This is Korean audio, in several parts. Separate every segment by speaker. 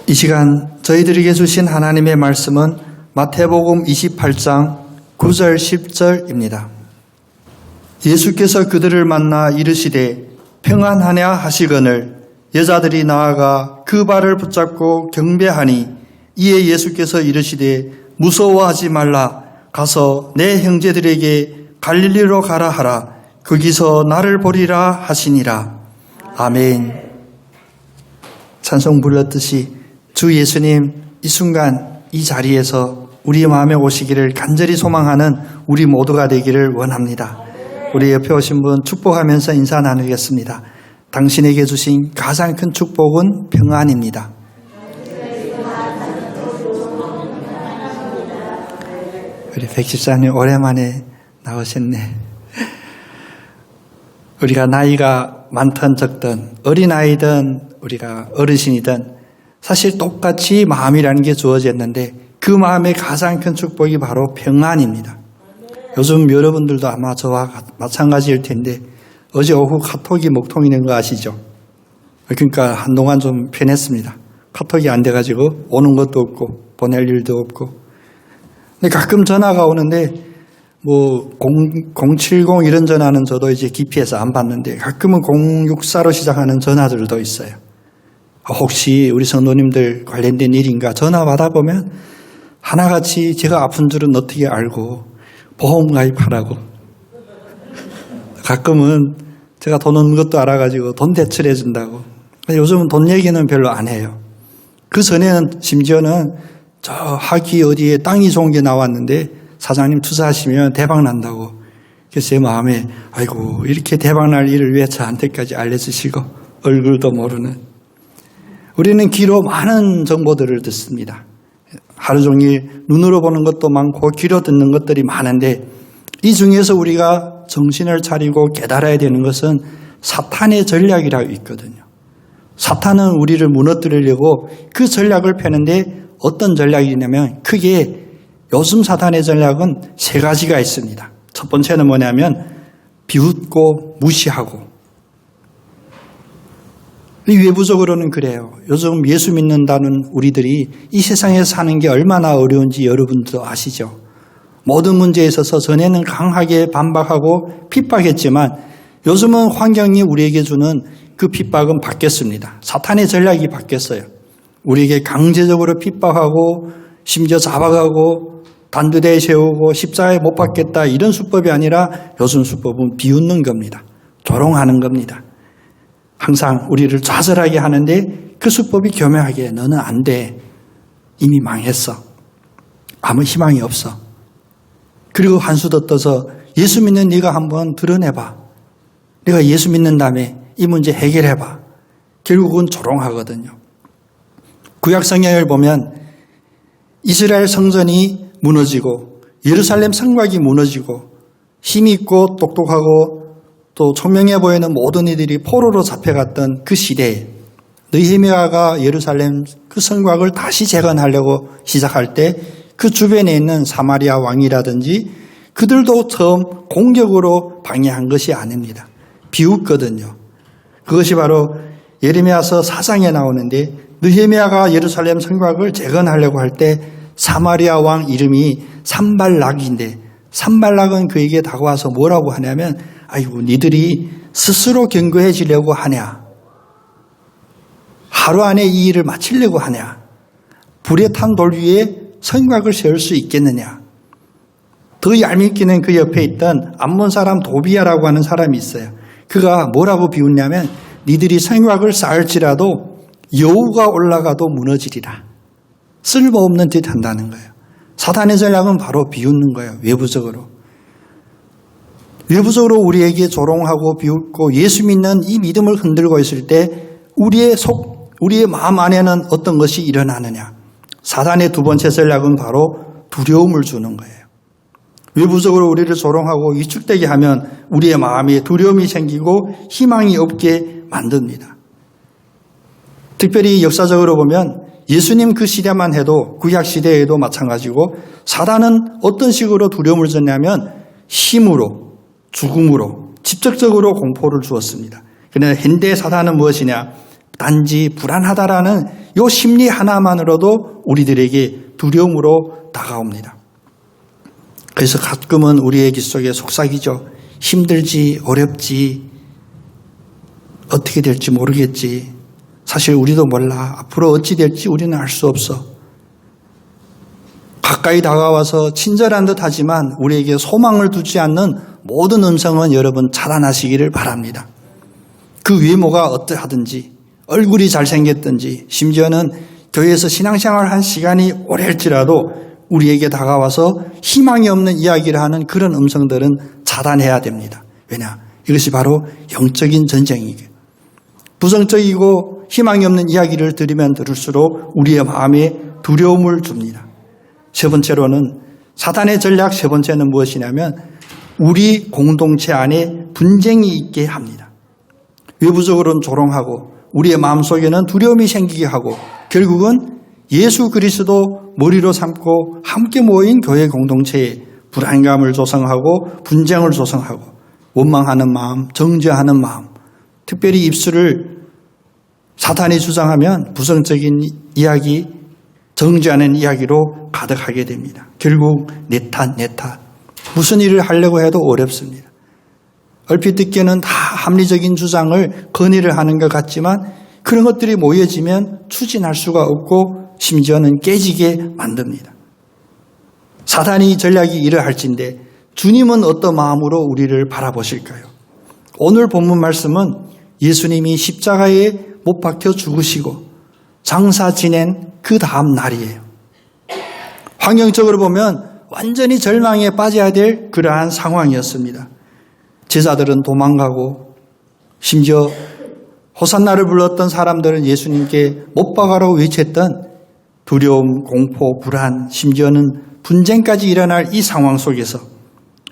Speaker 1: 이 시간 저희들에게 주신 하나님의 말씀은 마태복음 28장 9절 10절입니다. 예수께서 그들을 만나 이르시되 평안하냐 하시거늘 여자들이 나아가 그 발을 붙잡고 경배하니 이에 예수께서 이르시되 무서워하지 말라. 가서 내 형제들에게 갈릴리로 가라 하라. 거기서 나를 보리라 하시니라. 아멘. 찬송 불렀듯이 주 예수님 이 순간 이 자리에서 우리 마음에 오시기를 간절히 소망하는 우리 모두가 되기를 원합니다. 우리 옆에 오신 분 축복하면서 인사 나누겠습니다. 당신에게 주신 가장 큰 축복은 평안입니다. 우리 백집사님 오랜만에 나오셨네. 우리가 나이가 많든 적든 어린아이든 우리가 어르신이든 사실 똑같이 마음이라는 게 주어졌는데 그 마음의 가장 큰 축복이 바로 평안입니다. 요즘 여러분들도 아마 저와 마찬가지일 텐데 어제 오후 카톡이 먹통이 된 거 아시죠? 그러니까 한동안 좀 편했습니다. 카톡이 안 돼가지고 오는 것도 없고 보낼 일도 없고. 근데 가끔 전화가 오는데 뭐 070 이런 전화는 저도 이제 기피해서 안 받는데 가끔은 064로 시작하는 전화들도 있어요. 혹시 우리 성도님들 관련된 일인가 전화 받아보면 하나같이 제가 아픈 줄은 어떻게 알고 보험 가입하라고. 가끔은 제가 돈 없는 것도 알아가지고 돈 대출해 준다고. 요즘은 돈 얘기는 별로 안 해요. 그 전에는 심지어는 저 하기 어디에 땅이 좋은 게 나왔는데 사장님 투자하시면 대박 난다고. 그래서 제 마음에 아이고 이렇게 대박 날 일을 왜 저한테까지 알려주시고 얼굴도 모르는. 우리는 귀로 많은 정보들을 듣습니다. 하루 종일 눈으로 보는 것도 많고 귀로 듣는 것들이 많은데 이 중에서 우리가 정신을 차리고 깨달아야 되는 것은 사탄의 전략이라고 있거든요. 사탄은 우리를 무너뜨리려고 그 전략을 펴는데 어떤 전략이냐면 크게 요즘 사탄의 전략은 세 가지가 있습니다. 첫 번째는 뭐냐면 비웃고 무시하고. 외부적으로는 그래요. 요즘 예수 믿는다는 우리들이 이 세상에 사는 게 얼마나 어려운지 여러분도 아시죠? 모든 문제에 있어서 전에는 강하게 반박하고 핍박했지만 요즘은 환경이 우리에게 주는 그 핍박은 바뀌었습니다. 사탄의 전략이 바뀌었어요. 우리에게 강제적으로 핍박하고 심지어 잡아가고 단두대에 세우고 십자가에 못 박겠다 이런 수법이 아니라 요즘 수법은 비웃는 겁니다. 조롱하는 겁니다. 항상 우리를 좌절하게 하는데 그 수법이 교묘하게 너는 안 돼. 이미 망했어. 아무 희망이 없어. 그리고 한 수 더 떠서 예수 믿는 네가 한번 드러내봐. 네가 예수 믿는다며 이 문제 해결해봐. 결국은 조롱하거든요. 구약 성경을 보면 이스라엘 성전이 무너지고 예루살렘 성곽이 무너지고 힘이 있고 똑똑하고 또 총명해 보이는 모든 이들이 포로로 잡혀갔던 그 시대에 느헤미야가 예루살렘 그 성곽을 다시 재건하려고 시작할 때 그 주변에 있는 사마리아 왕이라든지 그들도 처음 공격으로 방해한 것이 아닙니다. 비웃거든요. 그것이 바로 예레미야서 4장에 나오는데 느헤미야가 예루살렘 성곽을 재건하려고 할 때 사마리아 왕 이름이 산발락인데 산발락은 그에게 다가와서 뭐라고 하냐면 아이고 니들이 스스로 견고해지려고 하냐. 하루 안에 이 일을 마치려고 하냐. 불에 탄 돌 위에 성곽을 세울 수 있겠느냐. 더 얄밉기는 그 옆에 있던 암몬 사람 도비야라고 하는 사람이 있어요. 그가 뭐라고 비웃냐면 니들이 성곽을 쌓을지라도 여우가 올라가도 무너지리라. 쓸모없는 짓 한다는 거예요. 사탄의 전략은 바로 비웃는 거예요. 외부적으로. 외부적으로 우리에게 조롱하고 비웃고 예수 믿는 이 믿음을 흔들고 있을 때 우리의 마음 안에는 어떤 것이 일어나느냐. 사탄의 두 번째 전략은 바로 두려움을 주는 거예요. 외부적으로 우리를 조롱하고 위축되게 하면 우리의 마음에 두려움이 생기고 희망이 없게 만듭니다. 특별히 역사적으로 보면 예수님 그 시대만 해도 구약 시대에도 마찬가지고 사탄은 어떤 식으로 두려움을 줬냐면 힘으로 죽음으로 직접적으로 공포를 주었습니다. 그러나 현대 사탄은 무엇이냐? 단지 불안하다라는 요 심리 하나만으로도 우리들에게 두려움으로 다가옵니다. 그래서 가끔은 우리의 기 속에 속삭이죠. 힘들지, 어렵지, 어떻게 될지 모르겠지. 사실 우리도 몰라. 앞으로 어찌 될지 우리는 알 수 없어. 가까이 다가와서 친절한 듯 하지만 우리에게 소망을 두지 않는 모든 음성은 여러분 차단하시기를 바랍니다. 그 외모가 어떠하든지, 얼굴이 잘생겼든지, 심지어는 교회에서 신앙생활을 한 시간이 오래일지라도 우리에게 다가와서 희망이 없는 이야기를 하는 그런 음성들은 차단해야 됩니다. 왜냐? 이것이 바로 영적인 전쟁이에요. 부정적이고 희망이 없는 이야기를 들으면 들을수록 우리의 마음에 두려움을 줍니다. 세 번째로는 사단의 전략 세 번째는 무엇이냐면 우리 공동체 안에 분쟁이 있게 합니다. 외부적으로는 조롱하고 우리의 마음속에는 두려움이 생기게 하고 결국은 예수 그리스도 머리로 삼고 함께 모인 교회 공동체에 불안감을 조성하고 분쟁을 조성하고 원망하는 마음, 정죄하는 마음, 특별히 입술을 사탄이 주장하면 부정적인 이야기, 정죄하는 이야기로 가득하게 됩니다. 결국 내 탓. 무슨 일을 하려고 해도 어렵습니다. 얼핏 듣기에는 다 합리적인 주장을 건의를 하는 것 같지만 그런 것들이 모여지면 추진할 수가 없고 심지어는 깨지게 만듭니다. 사탄이 전략이 이러할진데 주님은 어떤 마음으로 우리를 바라보실까요? 오늘 본문 말씀은 예수님이 십자가에 못 박혀 죽으시고 장사 지낸 그 다음 날이에요. 환경적으로 보면 완전히 절망에 빠져야 될 그러한 상황이었습니다. 제자들은 도망가고 심지어 호산나를 불렀던 사람들은 예수님께 못 박아라고 외쳤던 두려움, 공포, 불안, 심지어는 분쟁까지 일어날 이 상황 속에서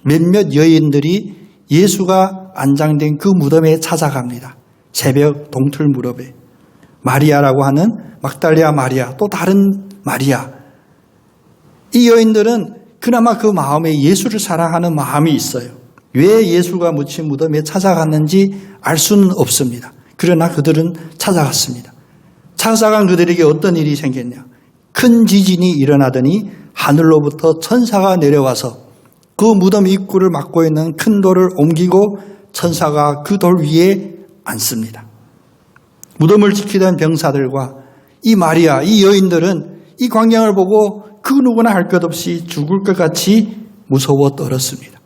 Speaker 1: 몇몇 여인들이 예수가 안장된 그 무덤에 찾아갑니다. 새벽 동틀 무렵에 마리아라고 하는 막달리아 마리아, 또 다른 마리아. 이 여인들은 그나마 그 마음에 예수를 사랑하는 마음이 있어요. 왜 예수가 묻힌 무덤에 찾아갔는지 알 수는 없습니다. 그러나 그들은 찾아갔습니다. 찾아간 그들에게 어떤 일이 생겼냐. 큰 지진이 일어나더니 하늘로부터 천사가 내려와서 그 무덤 입구를 막고 있는 큰 돌을 옮기고 천사가 그 돌 위에 앉습니다. 무덤을 지키던 병사들과 이 마리아, 이 여인들은 이 광경을 보고 그 누구나 할 것 없이 죽을 것 같이 무서워 떨었습니다.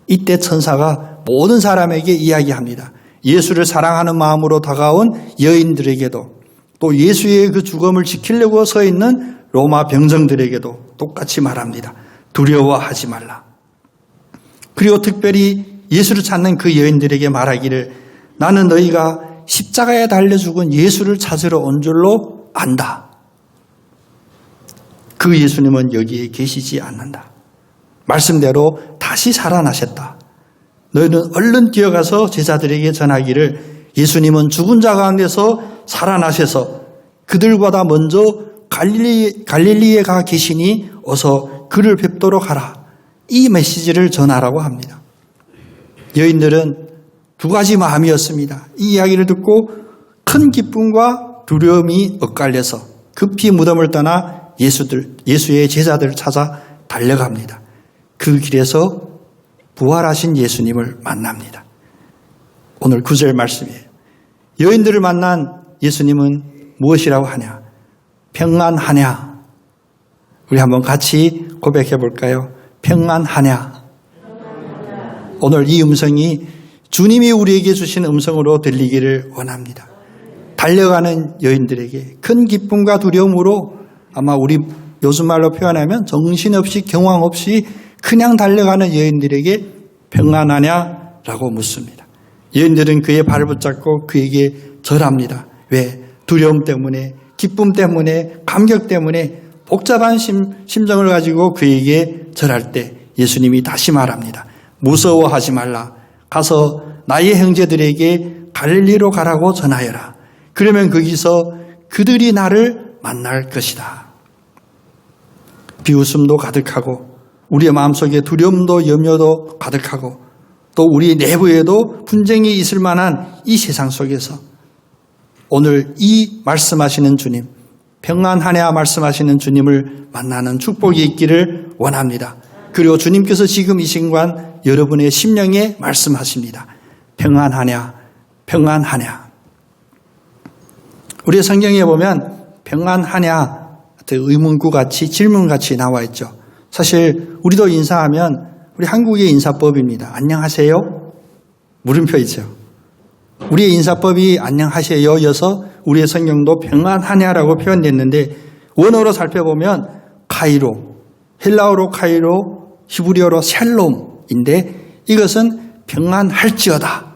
Speaker 1: 이때 천사가 모든 사람에게 이야기합니다. 예수를 사랑하는 마음으로 다가온 여인들에게도 또 예수의 그 죽음을 지키려고 서 있는 로마 병정들에게도 똑같이 말합니다. 두려워하지 말라. 그리고 특별히 예수를 찾는 그 여인들에게 말하기를 나는 너희가 십자가에 달려 죽은 예수를 찾으러 온 줄로 안다. 그 예수님은 여기에 계시지 않는다. 말씀대로 다시 살아나셨다. 너희는 얼른 뛰어가서 제자들에게 전하기를 예수님은 죽은 자 가운데서 살아나셔서 그들보다 먼저 갈릴리에 가 계시니 어서 그를 뵙도록 하라. 이 메시지를 전하라고 합니다. 여인들은 두 가지 마음이었습니다. 이 이야기를 듣고 큰 기쁨과 두려움이 엇갈려서 급히 무덤을 떠나 예수의 제자들을 찾아 달려갑니다. 그 길에서 부활하신 예수님을 만납니다. 오늘 9절 말씀이에요. 여인들을 만난 예수님은 무엇이라고 하냐? 평안하냐? 우리 한번 같이 고백해 볼까요? 평안하냐? 오늘 이 음성이 주님이 우리에게 주신 음성으로 들리기를 원합니다. 달려가는 여인들에게 큰 기쁨과 두려움으로 아마 우리 요즘 말로 표현하면 정신없이 경황 없이 그냥 달려가는 여인들에게 평안하냐라고 묻습니다. 여인들은 그의 발을 붙잡고 그에게 절합니다. 왜? 두려움 때문에, 기쁨 때문에, 감격 때문에 복잡한 심정을 가지고 그에게 절할 때 예수님이 다시 말합니다. 무서워하지 말라. 가서 나의 형제들에게 갈릴리로 가라고 전하여라. 그러면 거기서 그들이 나를 만날 것이다. 비웃음도 가득하고 우리의 마음속에 두려움도 염려도 가득하고 또 우리 내부에도 분쟁이 있을 만한 이 세상 속에서 오늘 이 말씀하시는 주님, 평안하냐 말씀하시는 주님을 만나는 축복이 있기를 원합니다. 그리고 주님께서 지금 이 순간 여러분의 심령에 말씀하십니다. 평안하냐, 평안하냐. 우리 성경에 보면 평안하냐 의문구 같이 질문 같이 나와 있죠. 사실 우리도 인사하면 우리 한국의 인사법입니다. 안녕하세요? 물음표이죠. 우리의 인사법이 안녕하세요여서 우리의 성경도 평안하냐라고 표현됐는데 원어로 살펴보면 카이로, 헬라어로 카이로, 히브리어로 샬롬인데 이것은 평안할지어다.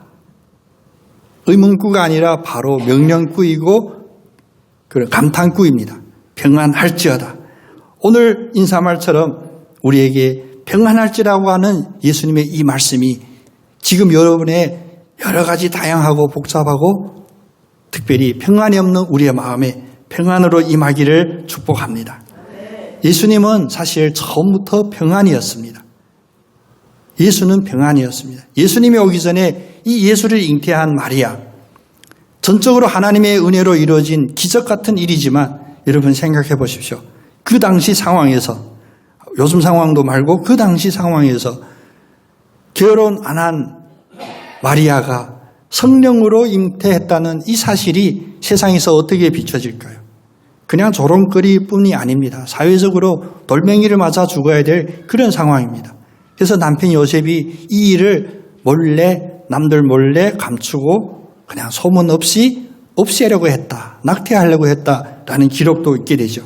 Speaker 1: 의문구가 아니라 바로 명령구이고 감탄구입니다. 평안할지어다. 오늘 인사말처럼 우리에게 평안할지라고 하는 예수님의 이 말씀이 지금 여러분의 여러 가지 다양하고 복잡하고 특별히 평안이 없는 우리의 마음에 평안으로 임하기를 축복합니다. 예수님은 사실 처음부터 평안이었습니다. 예수는 평안이었습니다. 예수님이 오기 전에 이 예수를 잉태한 마리아, 전적으로 하나님의 은혜로 이루어진 기적 같은 일이지만 여러분 생각해 보십시오. 그 당시 상황에서, 요즘 상황도 말고 그 당시 상황에서 결혼 안 한 마리아가 성령으로 잉태했다는 이 사실이 세상에서 어떻게 비춰질까요? 그냥 조롱거리뿐이 아닙니다. 사회적으로 돌멩이를 맞아 죽어야 될 그런 상황입니다. 그래서 남편 요셉이 이 일을 몰래, 남들 몰래 감추고 그냥 소문 없이 없애려고 했다, 낙태하려고 했다라는 기록도 있게 되죠.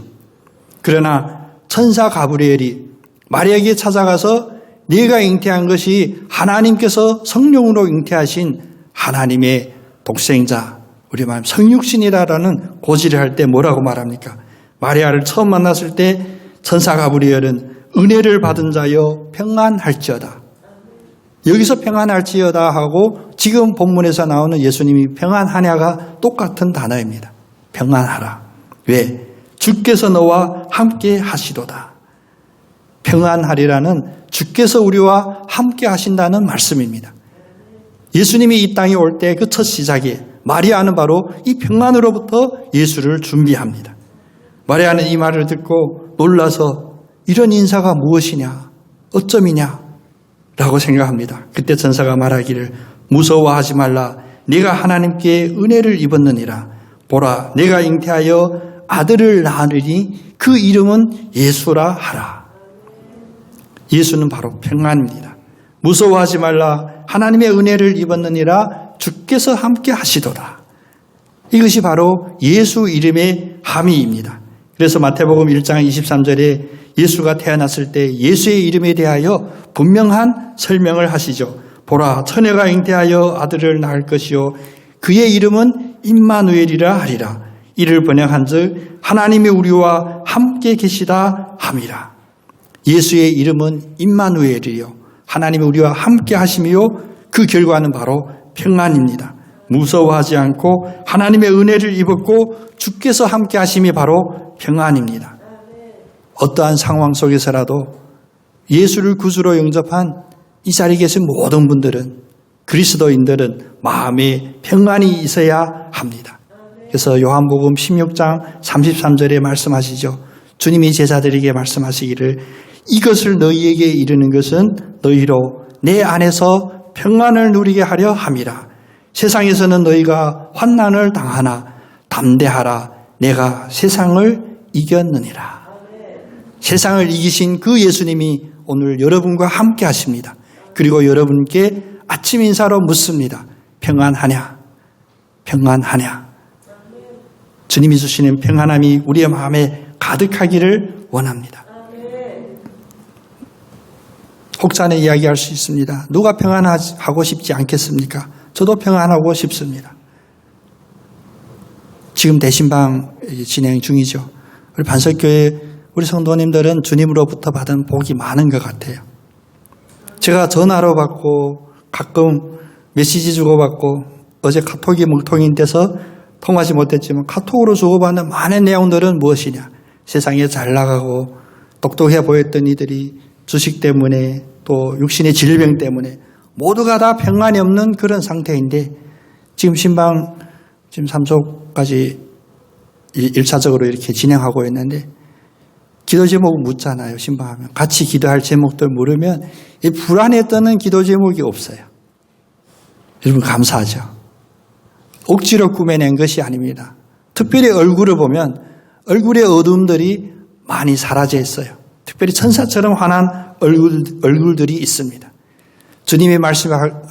Speaker 1: 그러나 천사 가브리엘이 마리아에게 찾아가서 네가 잉태한 것이 하나님께서 성령으로 잉태하신 하나님의 독생자, 우리 말 성육신이라는 고지를 할 때 뭐라고 말합니까? 마리아를 처음 만났을 때 천사 가브리엘은 은혜를 받은 자여 평안할지어다. 여기서 평안할지어다 하고 지금 본문에서 나오는 예수님이 평안하냐가 똑같은 단어입니다. 평안하라. 왜? 주께서 너와 함께 하시도다. 평안하리라는 주께서 우리와 함께 하신다는 말씀입니다. 예수님이 이 땅에 올 때 그 첫 시작에 마리아는 바로 이 평안으로부터 예수를 준비합니다. 마리아는 이 말을 듣고 놀라서 이런 인사가 무엇이냐, 어쩌미냐 라고 생각합니다. 그때 천사가 말하기를 무서워하지 말라. 네가 하나님께 은혜를 입었느니라. 보라, 내가 잉태하여 아들을 낳으니 그 이름은 예수라 하라. 예수는 바로 평안입니다. 무서워하지 말라. 하나님의 은혜를 입었느니라. 주께서 함께 하시도다. 이것이 바로 예수 이름의 함의입니다. 그래서 마태복음 1장 23절에 예수가 태어났을 때 예수의 이름에 대하여 분명한 설명을 하시죠. 보라, 처녀가 잉태하여 아들을 낳을 것이요 그의 이름은 임마누엘이라 하리라. 이를 번역한즉 하나님이 우리와 함께 계시다 함이라. 예수의 이름은 임마누엘이요 하나님이 우리와 함께 하심이요 그 결과는 바로 평안입니다. 무서워하지 않고 하나님의 은혜를 입었고 주께서 함께 하심이 바로 평안입니다. 어떠한 상황 속에서라도 예수를 구주로 영접한 이 자리에 계신 모든 분들은, 그리스도인들은 마음에 평안이 있어야 합니다. 그래서 요한복음 16장 33절에 말씀하시죠. 주님이 제자들에게 말씀하시기를 이것을 너희에게 이르는 것은 너희로 내 안에서 평안을 누리게 하려 함이라. 세상에서는 너희가 환난을 당하나 담대하라. 내가 세상을 이겼느니라. 세상을 이기신 그 예수님이 오늘 여러분과 함께 하십니다. 그리고 여러분께 아침 인사로 묻습니다. 평안하냐? 평안하냐? 주님이 주시는 평안함이 우리의 마음에 가득하기를 원합니다. 혹자는 이야기할 수 있습니다. 누가 평안하고 싶지 않겠습니까? 저도 평안하고 싶습니다. 지금 대신방 진행 중이죠. 우리 반석교회 우리 성도님들은 주님으로부터 받은 복이 많은 것 같아요. 제가 전화로 받고 가끔 메시지 주고받고 어제 카톡이 멍통이 돼서 통하지 못했지만 카톡으로 주고받는 많은 내용들은 무엇이냐. 세상에 잘 나가고 똑똑해 보였던 이들이 주식 때문에 또 육신의 질병 때문에 모두가 다 평안이 없는 그런 상태인데 지금 신방 지금 3조까지 1차적으로 이렇게 진행하고 있는데 기도 제목 묻잖아요. 신방하면. 같이 기도할 제목들 물으면 이 불안에 떠는 기도 제목이 없어요. 여러분 감사하죠. 억지로 꾸며낸 것이 아닙니다. 특별히 얼굴을 보면 얼굴의 어둠들이 많이 사라져 있어요. 특별히 천사처럼 환한 얼굴들이 있습니다. 주님이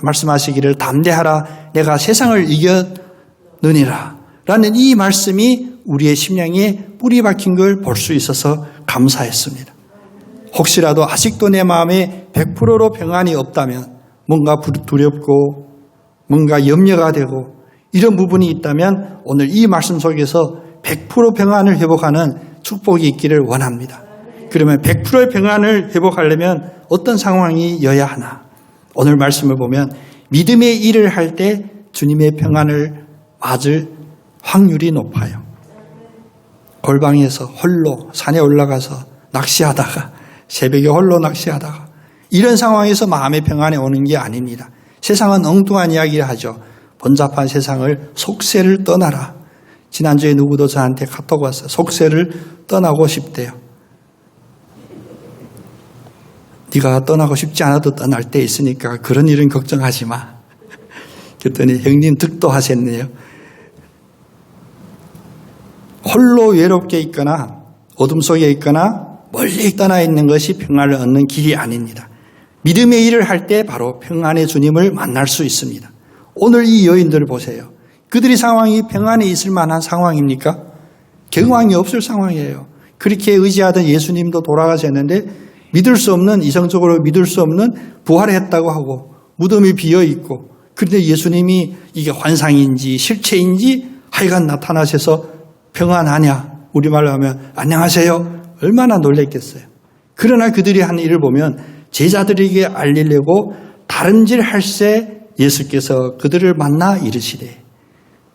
Speaker 1: 말씀하시기를 담대하라 내가 세상을 이겼느니라 라는 이 말씀이 우리의 심령에 뿌리 박힌 걸 볼 수 있어서 감사했습니다. 혹시라도 아직도 내 마음에 100%로 평안이 없다면 뭔가 두렵고 뭔가 염려가 되고 이런 부분이 있다면 오늘 이 말씀 속에서 100% 평안을 회복하는 축복이 있기를 원합니다. 그러면 100%의 평안을 회복하려면 어떤 상황이어야 하나? 오늘 말씀을 보면 믿음의 일을 할 때 주님의 평안을 맞을 확률이 높아요. 골방에서 홀로 산에 올라가서 낚시하다가 새벽에 홀로 낚시하다가 이런 상황에서 마음의 평안이 오는 게 아닙니다. 세상은 엉뚱한 이야기를 하죠. 번잡한 세상을 속세를 떠나라. 지난주에 누구도 저한테 카톡 왔어요. 속세를 떠나고 싶대요. 네가 떠나고 싶지 않아도 떠날 때 있으니까 그런 일은 걱정하지 마. 그랬더니 형님 득도 하셨네요. 홀로 외롭게 있거나 어둠 속에 있거나 멀리 떠나 있는 것이 평안을 얻는 길이 아닙니다. 믿음의 일을 할 때 바로 평안의 주님을 만날 수 있습니다. 오늘 이 여인들을 보세요. 그들의 상황이 평안에 있을 만한 상황입니까? 경황이 없을 상황이에요. 그렇게 의지하던 예수님도 돌아가셨는데 믿을 수 없는, 이성적으로 믿을 수 없는 부활을 했다고 하고 무덤이 비어있고 그런데 예수님이 이게 환상인지 실체인지 하여간 나타나셔서 평안하냐? 우리말로 하면 안녕하세요. 얼마나 놀랬겠어요. 그러나 그들이 한 일을 보면 제자들에게 알리려고 다른질 할새 예수께서 그들을 만나 이르시되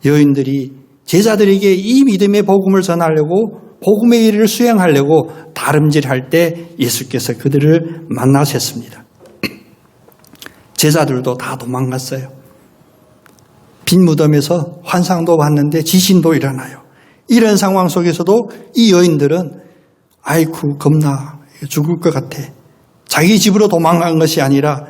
Speaker 1: 여인들이 제자들에게 이 믿음의 복음을 전하려고 복음의 일을 수행하려고 다름질할 때 예수께서 그들을 만나셨습니다. 제자들도 다 도망갔어요. 빈 무덤에서 환상도 봤는데 지진도 일어나요. 이런 상황 속에서도 이 여인들은 아이쿠 겁나 죽을 것 같아. 자기 집으로 도망간 것이 아니라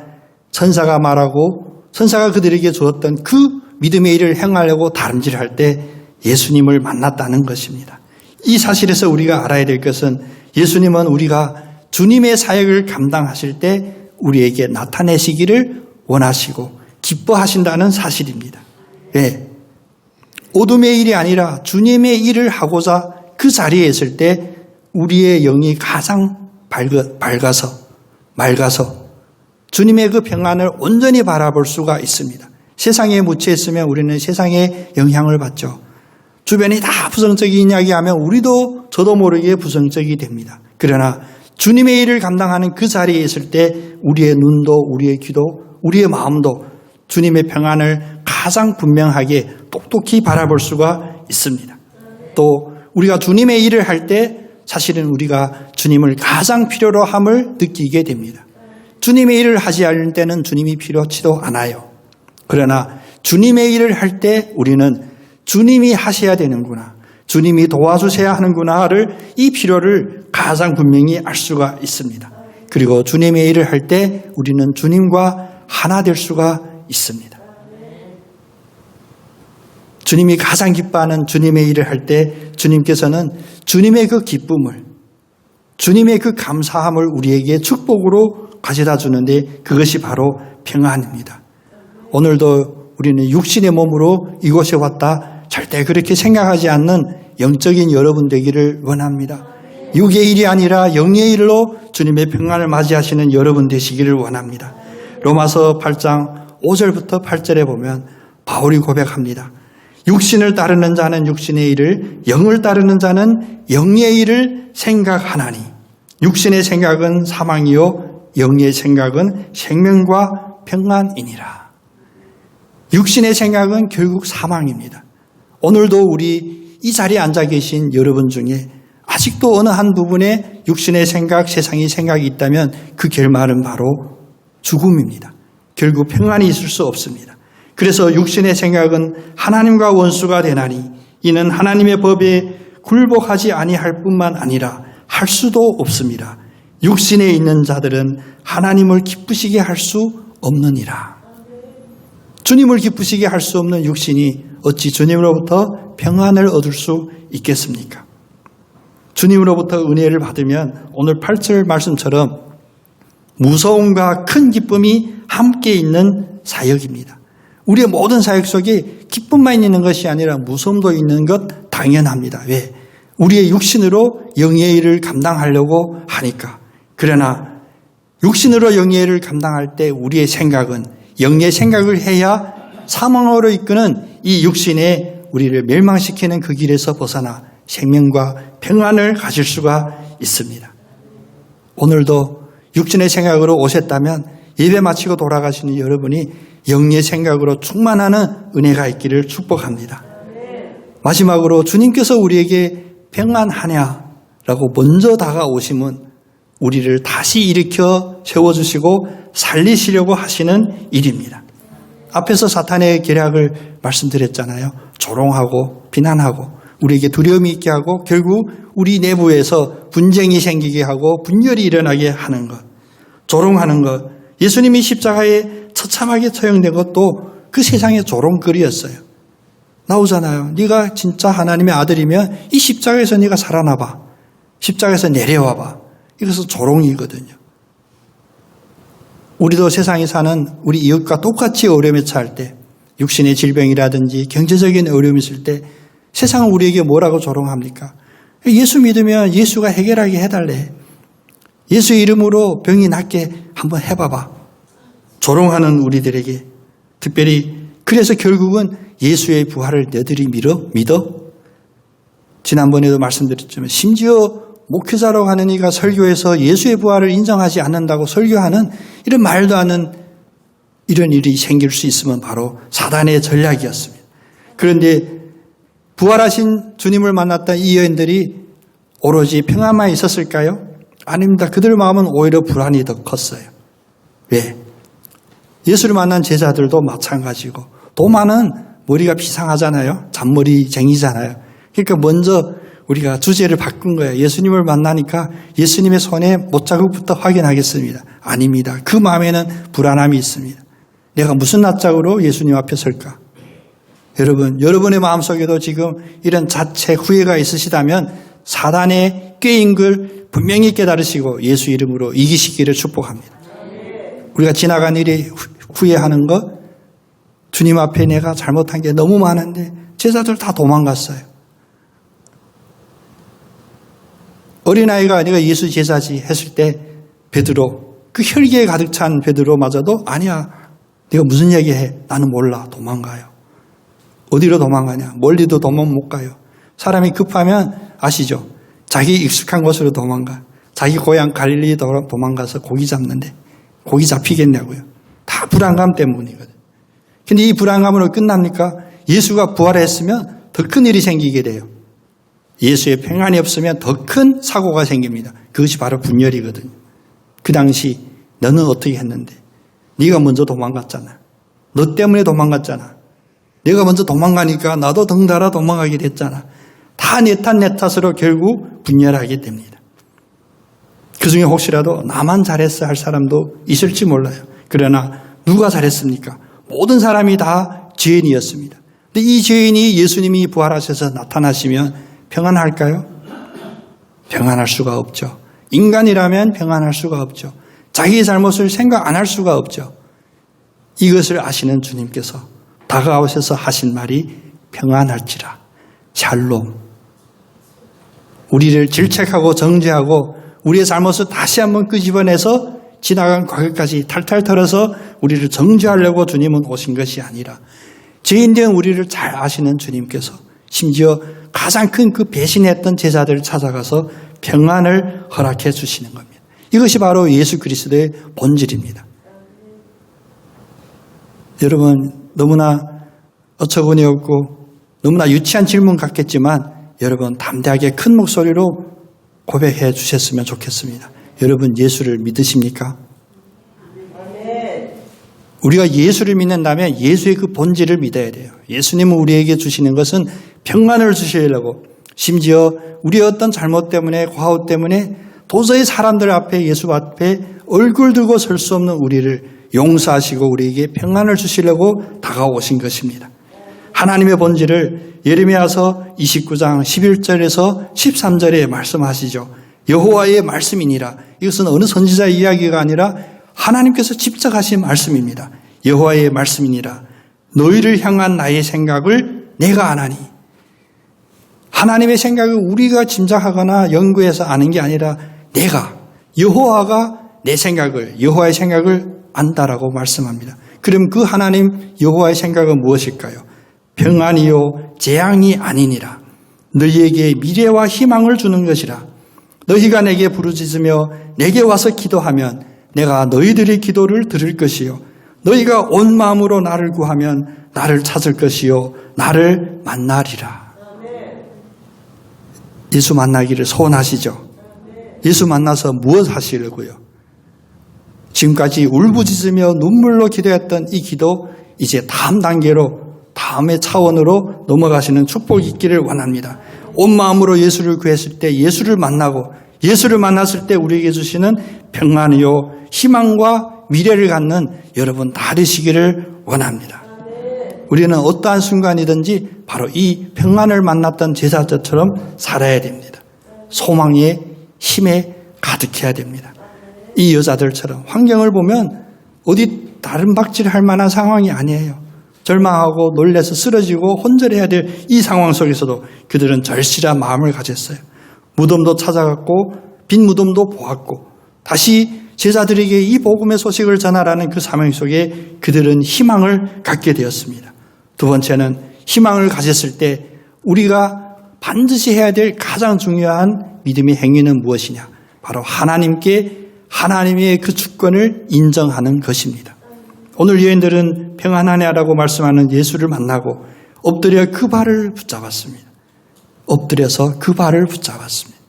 Speaker 1: 천사가 말하고 천사가 그들에게 주었던 그 믿음의 일을 행하려고 다름질할 때 예수님을 만났다는 것입니다. 이 사실에서 우리가 알아야 될 것은 예수님은 우리가 주님의 사역을 감당하실 때 우리에게 나타내시기를 원하시고 기뻐하신다는 사실입니다. 왜? 어둠의 일이 아니라 주님의 일을 하고자 그 자리에 있을 때 우리의 영이 가장 맑아서 주님의 그 평안을 온전히 바라볼 수가 있습니다. 세상에 묻혀 있으면 우리는 세상의 영향을 받죠. 주변이 다 부정적인 이야기하면 우리도 저도 모르게 부정적이 됩니다. 그러나 주님의 일을 감당하는 그 자리에 있을 때 우리의 눈도 우리의 귀도 우리의 마음도 주님의 평안을 가장 분명하게 똑똑히 바라볼 수가 있습니다. 또 우리가 주님의 일을 할 때 사실은 우리가 주님을 가장 필요로 함을 느끼게 됩니다. 주님의 일을 하지 않을 때는 주님이 필요치도 않아요. 그러나 주님의 일을 할 때 우리는 주님이 하셔야 되는구나, 주님이 도와주셔야 하는구나를 이 필요를 가장 분명히 알 수가 있습니다. 그리고 주님의 일을 할 때 우리는 주님과 하나 될 수가 있습니다. 주님이 가장 기뻐하는 주님의 일을 할 때 주님께서는 주님의 그 기쁨을, 주님의 그 감사함을 우리에게 축복으로 가져다 주는데 그것이 바로 평안입니다. 오늘도 우리는 육신의 몸으로 이곳에 왔다 절대 그렇게 생각하지 않는 영적인 여러분 되기를 원합니다. 육의 일이 아니라 영의 일로 주님의 평안을 맞이하시는 여러분 되시기를 원합니다. 로마서 8장 5절부터 8절에 보면 바울이 고백합니다. 육신을 따르는 자는 육신의 일을, 영을 따르는 자는 영의 일을 생각하나니 육신의 생각은 사망이요 영의 생각은 생명과 평안이니라. 육신의 생각은 결국 사망입니다. 오늘도 우리 이 자리에 앉아 계신 여러분 중에 아직도 어느 한 부분에 육신의 생각, 세상의 생각이 있다면 그 결말은 바로 죽음입니다. 결국 평안이 있을 수 없습니다. 그래서 육신의 생각은 하나님과 원수가 되나니 이는 하나님의 법에 굴복하지 아니할 뿐만 아니라 할 수도 없습니다. 육신에 있는 자들은 하나님을 기쁘시게 할 수 없느니라. 주님을 기쁘시게 할 수 없는 육신이 어찌 주님으로부터 평안을 얻을 수 있겠습니까? 주님으로부터 은혜를 받으면 오늘 8절 말씀처럼 무서움과 큰 기쁨이 함께 있는 사역입니다. 우리의 모든 사역 속에 기쁨만 있는 것이 아니라 무서움도 있는 것 당연합니다. 왜? 우리의 육신으로 영의 일을 감당하려고 하니까. 그러나 육신으로 영의 일을 감당할 때 우리의 생각은 영의 생각을 해야 사망으로 이끄는 이 육신에 우리를 멸망시키는 그 길에서 벗어나 생명과 평안을 가질 수가 있습니다. 오늘도 육신의 생각으로 오셨다면 예배 마치고 돌아가시는 여러분이 영의 생각으로 충만하는 은혜가 있기를 축복합니다. 마지막으로 주님께서 우리에게 평안하냐라고 먼저 다가오시면 우리를 다시 일으켜 세워주시고 살리시려고 하시는 일입니다. 앞에서 사탄의 계략을 말씀드렸잖아요. 조롱하고 비난하고 우리에게 두려움이 있게 하고 결국 우리 내부에서 분쟁이 생기게 하고 분열이 일어나게 하는 것, 조롱하는 것. 예수님이 십자가에 처참하게 처형된 것도 그 세상의 조롱거리였어요. 나오잖아요. 네가 진짜 하나님의 아들이면 이 십자가에서 네가 살아나봐. 십자가에서 내려와봐. 이것은 조롱이거든요. 우리도 세상에 사는 우리 이웃과 똑같이 어려움에 처할 때, 육신의 질병이라든지 경제적인 어려움이 있을 때 세상은 우리에게 뭐라고 조롱합니까? 예수 믿으면 예수가 해결하게 해달래. 예수 이름으로 병이 낫게 한번 해봐봐. 조롱하는 우리들에게 특별히 그래서 결국은 예수의 부활을 너희들이 믿어? 지난번에도 말씀드렸지만 심지어 목회자라고 하는 이가 설교에서 예수의 부활을 인정하지 않는다고 설교하는 이런 말도 않는 이런 일이 생길 수 있으면 바로 사단의 전략이었습니다. 그런데 부활하신 주님을 만났던 이 여인들이 오로지 평안만 있었을까요? 아닙니다. 그들 마음은 오히려 불안이 더 컸어요. 왜? 예수를 만난 제자들도 마찬가지고 도마는 머리가 비상하잖아요. 잔머리쟁이잖아요. 그러니까 먼저 우리가 주제를 바꾼 거예요. 예수님을 만나니까 예수님의 손에 못자국부터 확인하겠습니다. 아닙니다. 그 마음에는 불안함이 있습니다. 내가 무슨 낯짝으로 예수님 앞에 설까? 여러분, 여러분의 마음속에도 지금 이런 자체 후회가 있으시다면 사단의 꾀인 걸 분명히 깨달으시고 예수 이름으로 이기시기를 축복합니다. 우리가 지나간 일에 후회하는 것, 주님 앞에 내가 잘못한 게 너무 많은데 제자들 다 도망갔어요. 어린아이가 내가 예수 제자지 했을 때 베드로, 그 혈기에 가득 찬 베드로마저도 아니야, 네가 무슨 얘기해? 나는 몰라. 도망가요. 어디로 도망가냐? 멀리도 도망 못 가요. 사람이 급하면 아시죠? 자기 익숙한 곳으로 도망가. 자기 고향 갈릴리 도망가서 고기 잡는데 고기 잡히겠냐고요. 다 불안감 때문이거든. 근데 이 불안감으로 끝납니까? 예수가 부활했으면 더 큰 일이 생기게 돼요. 예수의 평안이 없으면 더 큰 사고가 생깁니다. 그것이 바로 분열이거든요. 그 당시 너는 어떻게 했는데? 네가 먼저 도망갔잖아. 너 때문에 도망갔잖아. 내가 먼저 도망가니까 나도 덩달아 도망가게 됐잖아. 다 내 탓으로 결국 분열하게 됩니다. 그중에 혹시라도 나만 잘했어 할 사람도 있을지 몰라요. 그러나 누가 잘했습니까? 모든 사람이 다 죄인이었습니다. 근데 이 죄인이 예수님이 부활하셔서 나타나시면 평안할까요? 평안할 수가 없죠. 인간이라면 평안할 수가 없죠. 자기의 잘못을 생각 안 할 수가 없죠. 이것을 아시는 주님께서 다가오셔서 하신 말이 평안할지라. 샬롬. 우리를 질책하고 정죄하고 우리의 잘못을 다시 한번 끄집어내서 지나간 과거까지 탈탈 털어서 우리를 정죄하려고 주님은 오신 것이 아니라 죄인된 우리를 잘 아시는 주님께서 심지어 가장 큰 그 배신했던 제자들을 찾아가서 평안을 허락해 주시는 겁니다. 이것이 바로 예수 그리스도의 본질입니다. 여러분, 너무나 어처구니 없고 너무나 유치한 질문 같겠지만 여러분 담대하게 큰 목소리로 고백해 주셨으면 좋겠습니다. 여러분 예수를 믿으십니까? 우리가 예수를 믿는다면 예수의 그 본질을 믿어야 돼요. 예수님은 우리에게 주시는 것은 평안을 주시려고, 심지어 우리의 어떤 잘못 때문에, 과오 때문에 도저히 사람들 앞에, 예수 앞에 얼굴 들고 설 수 없는 우리를 용서하시고 우리에게 평안을 주시려고 다가오신 것입니다. 하나님의 본질을 예레미야서 29장 11절에서 13절에 말씀하시죠. 여호와의 말씀이니라. 이것은 어느 선지자의 이야기가 아니라 하나님께서 직접 하신 말씀입니다. 여호와의 말씀이니라. 너희를 향한 나의 생각을 내가 아나니. 하나님의 생각을 우리가 짐작하거나 연구해서 아는 게 아니라 내가, 여호와가 내 생각을, 여호와의 생각을 안다라고 말씀합니다. 그럼 그 하나님 여호와의 생각은 무엇일까요? 평안이요 재앙이 아니니라. 너희에게 미래와 희망을 주는 것이라. 너희가 내게 부르짖으며 내게 와서 기도하면 내가 너희들의 기도를 들을 것이요 너희가 온 마음으로 나를 구하면 나를 찾을 것이요 나를 만나리라. 예수 만나기를 소원하시죠? 예수 만나서 무엇 하시려고요? 지금까지 울부짖으며 눈물로 기도했던 이 기도 이제 다음 단계로, 다음의 차원으로 넘어가시는 축복이 있기를 원합니다. 온 마음으로 예수를 구했을 때 예수를 만나고, 예수를 만났을 때 우리에게 주시는 평안이요 희망과 미래를 갖는 여러분 다 되시기를 원합니다. 우리는 어떠한 순간이든지 바로 이 평안을 만났던 제자들처럼 살아야 됩니다. 소망에 힘에 가득해야 됩니다. 이 여자들처럼 환경을 보면 어디 다른 박질할 만한 상황이 아니에요. 절망하고 놀래서 쓰러지고 혼절해야 될 이 상황 속에서도 그들은 절실한 마음을 가졌어요. 무덤도 찾아갔고 빈 무덤도 보았고 다시 제자들에게 이 복음의 소식을 전하라는 그 사명 속에 그들은 희망을 갖게 되었습니다. 두 번째는 희망을 가졌을 때 우리가 반드시 해야 될 가장 중요한 믿음의 행위는 무엇이냐? 바로 하나님의 그 주권을 인정하는 것입니다. 오늘 여인들은 평안하냐라고 말씀하는 예수를 만나고 엎드려 그 발을 붙잡았습니다. 엎드려서 그 발을 붙잡았습니다.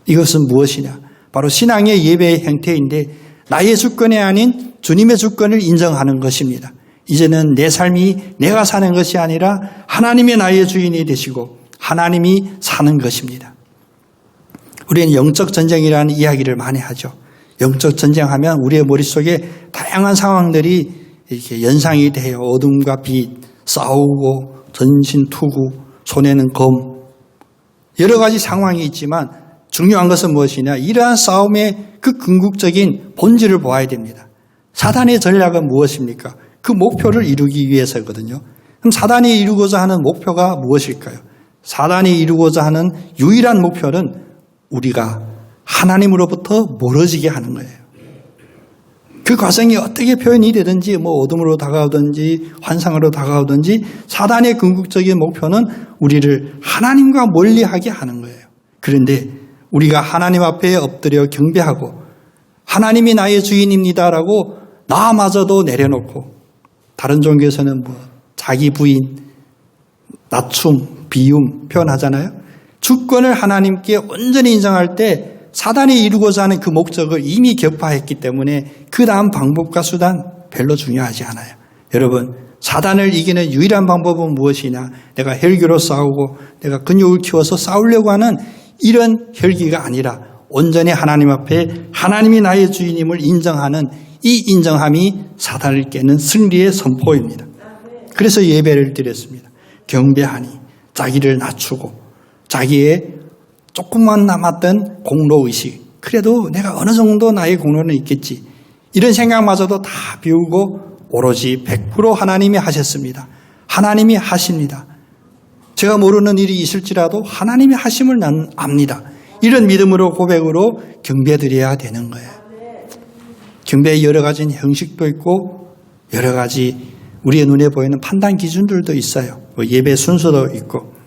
Speaker 1: 이것은 무엇이냐? 바로 신앙의 예배의 형태인데 나의 주권이 아닌 주님의 주권을 인정하는 것입니다. 이제는 내 삶이 내가 사는 것이 아니라 하나님이 나의 주인이 되시고 하나님이 사는 것입니다. 우리는 영적 전쟁이라는 이야기를 많이 하죠. 영적 전쟁하면 우리의 머릿속에 다양한 상황들이 이렇게 연상이 돼요. 어둠과 빛, 싸우고 전신투구, 손에는 검. 여러 가지 상황이 있지만 중요한 것은 무엇이냐? 이러한 싸움의 그 궁극적인 본질을 보아야 됩니다. 사단의 전략은 무엇입니까? 그 목표를 이루기 위해서거든요. 그럼 사단이 이루고자 하는 목표가 무엇일까요? 사단이 이루고자 하는 유일한 목표는 우리가 하나님으로부터 멀어지게 하는 거예요. 그 과정이 어떻게 표현이 되든지 어둠으로 다가오든지 환상으로 다가오든지 사단의 궁극적인 목표는 우리를 하나님과 멀리하게 하는 거예요. 그런데 우리가 하나님 앞에 엎드려 경배하고 하나님이 나의 주인입니다라고 나마저도 내려놓고 다른 종교에서는 자기 부인, 낮춤, 비움 표현하잖아요. 주권을 하나님께 온전히 인정할 때 사단이 이루고자 하는 그 목적을 이미 격파했기 때문에 그 다음 방법과 수단 별로 중요하지 않아요. 여러분, 사단을 이기는 유일한 방법은 무엇이냐? 내가 혈기로 싸우고 내가 근육을 키워서 싸우려고 하는 이런 혈기가 아니라 온전히 하나님 앞에 하나님이 나의 주인임을 인정하는 이 인정함이 사단을 깨는 승리의 선포입니다. 그래서 예배를 드렸습니다. 경배하니 자기를 낮추고 자기의 조금만 남았던 공로의식, 그래도 내가 어느 정도 나의 공로는 있겠지, 이런 생각마저도 다 비우고 오로지 100% 하나님이 하셨습니다. 하나님이 하십니다. 제가 모르는 일이 있을지라도 하나님이 하심을 난 압니다. 이런 믿음으로 고백으로 경배드려야 되는 거예요. 경배의 여러 가지 형식도 있고 여러 가지 우리의 눈에 보이는 판단 기준들도 있어요. 예배 순서도 있고.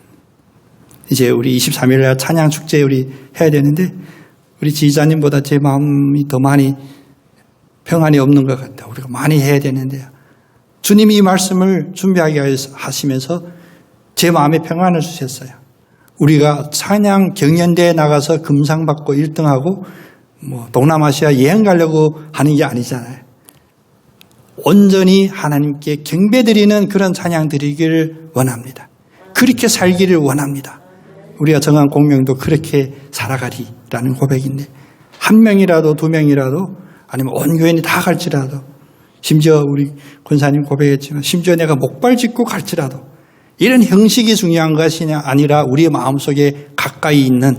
Speaker 1: 이제 우리 23일 날 찬양 축제 우리 해야 되는데 우리 지휘자님보다 제 마음이 더 많이 평안이 없는 것 같아요. 우리가 많이 해야 되는데요. 주님이 이 말씀을 준비하게 하시면서 제 마음에 평안을 주셨어요. 우리가 찬양 경연대에 나가서 금상 받고 1등하고 동남아시아 여행 가려고 하는 게 아니잖아요. 온전히 하나님께 경배드리는 그런 찬양 드리기를 원합니다. 그렇게 살기를 원합니다. 우리가 정한 공명도 그렇게 살아가리라는 고백인데, 한 명이라도 두 명이라도 아니면 온 교인이 다 갈지라도, 심지어 우리 권사님 고백했지만 심지어 내가 목발 짚고 갈지라도, 이런 형식이 중요한 것이 아니라 우리의 마음속에 가까이 있는,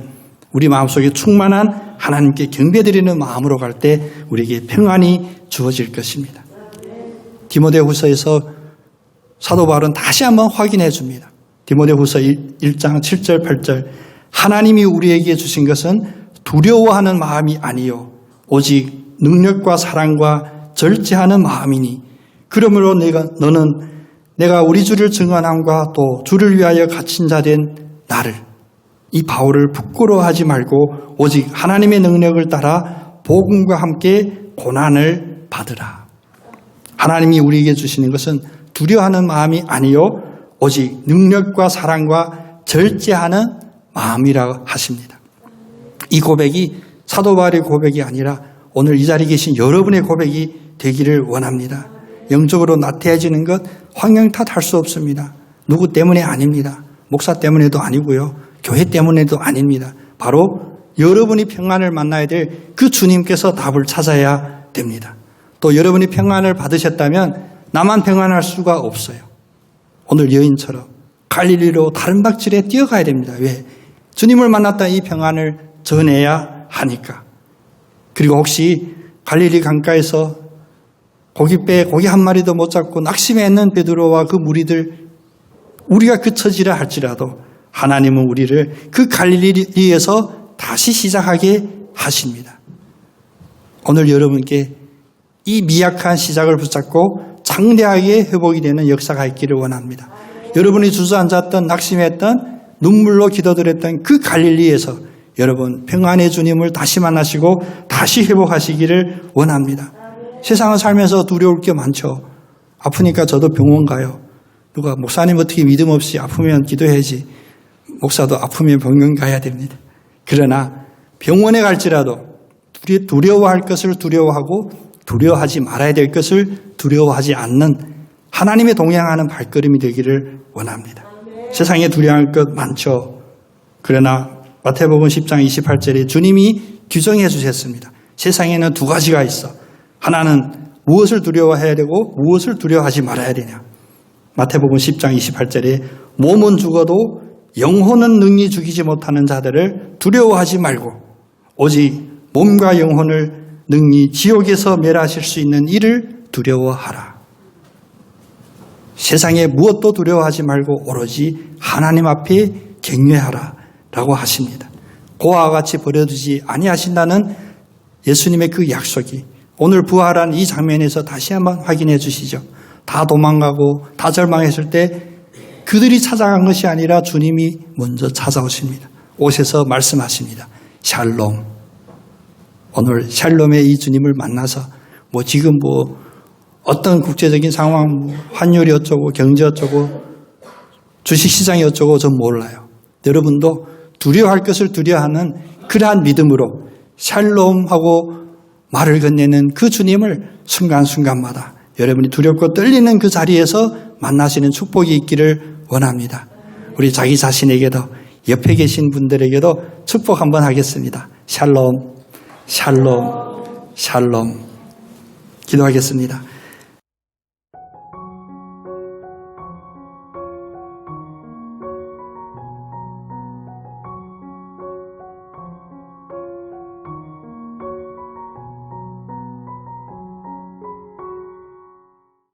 Speaker 1: 우리 마음속에 충만한 하나님께 경배드리는 마음으로 갈 때 우리에게 평안이 주어질 것입니다. 디모데후서에서 사도 바울은 다시 한번 확인해 줍니다. 디모데후서 1장 7절 8절, 하나님이 우리에게 주신 것은 두려워하는 마음이 아니요 오직 능력과 사랑과 절제하는 마음이니, 그러므로 너는 내가 우리 주를 증언함과 또 주를 위하여 갇힌 자 된 나를, 이 바울을 부끄러워하지 말고 오직 하나님의 능력을 따라 복음과 함께 고난을 받으라. 하나님이 우리에게 주시는 것은 두려워하는 마음이 아니요 오직 능력과 사랑과 절제하는 마음이라고 하십니다. 이 고백이 사도 바울의 고백이 아니라 오늘 이 자리에 계신 여러분의 고백이 되기를 원합니다. 영적으로 나태해지는 것 환경 탓할 수 없습니다. 누구 때문에 아닙니다. 목사 때문에도 아니고요. 교회 때문에도 아닙니다. 바로 여러분이 평안을 만나야 될 그 주님께서 답을 찾아야 됩니다. 또 여러분이 평안을 받으셨다면 나만 평안할 수가 없어요. 오늘 여인처럼 갈릴리로 다른 박질에 뛰어가야 됩니다. 왜? 주님을 만났다 이 평안을 전해야 하니까. 그리고 혹시 갈릴리 강가에서 고기 한 마리도 못 잡고 낙심했는 베드로와 그 무리들, 우리가 그 처지라 할지라도 하나님은 우리를 그 갈릴리에서 다시 시작하게 하십니다. 오늘 여러분께 이 미약한 시작을 붙잡고 장대하게 회복이 되는 역사가 있기를 원합니다. 여러분이 주저앉았던, 낙심했던, 눈물로 기도드렸던 그 갈릴리에서 여러분 평안의 주님을 다시 만나시고 다시 회복하시기를 원합니다. 세상을 살면서 두려울 게 많죠. 아프니까 저도 병원 가요. 누가 목사님 어떻게 믿음 없이 아프면 기도해야지. 목사도 아프면 병원 가야 됩니다. 그러나 병원에 갈지라도 두려워할 것을 두려워하고 두려워하지 말아야 될 것을 두려워하지 않는 하나님의 동행하는 발걸음이 되기를 원합니다. 세상에 두려워할 것 많죠. 그러나 마태복음 10장 28절에 주님이 규정해 주셨습니다. 세상에는 두 가지가 있어. 하나는 무엇을 두려워해야 되고 무엇을 두려워하지 말아야 되냐. 마태복음 10장 28절에 몸은 죽어도 영혼은 능히 죽이지 못하는 자들을 두려워하지 말고 오직 몸과 영혼을 능히 지옥에서 멸하실 수 있는 이를 두려워하라. 세상에 무엇도 두려워하지 말고 오로지 하나님 앞에 경외하라 라고 하십니다. 고아와 같이 버려두지 아니하신다는 예수님의 그 약속이 오늘 부활한 이 장면에서 다시 한번 확인해 주시죠. 다 도망가고 다 절망했을 때 그들이 찾아간 것이 아니라 주님이 먼저 찾아오십니다. 오셔서 말씀하십니다. 샬롬. 오늘 샬롬의 이 주님을 만나서 지금 어떤 국제적인 상황, 환율이 어쩌고 경제 어쩌고 주식시장이 어쩌고 전 몰라요. 여러분도 두려워할 것을 두려워하는 그러한 믿음으로 샬롬하고 말을 건네는 그 주님을 순간순간마다 여러분이 두렵고 떨리는 그 자리에서 만나시는 축복이 있기를 원합니다. 우리 자기 자신에게도 옆에 계신 분들에게도 축복 한번 하겠습니다. 샬롬, 샬롬, 샬롬. 기도하겠습니다.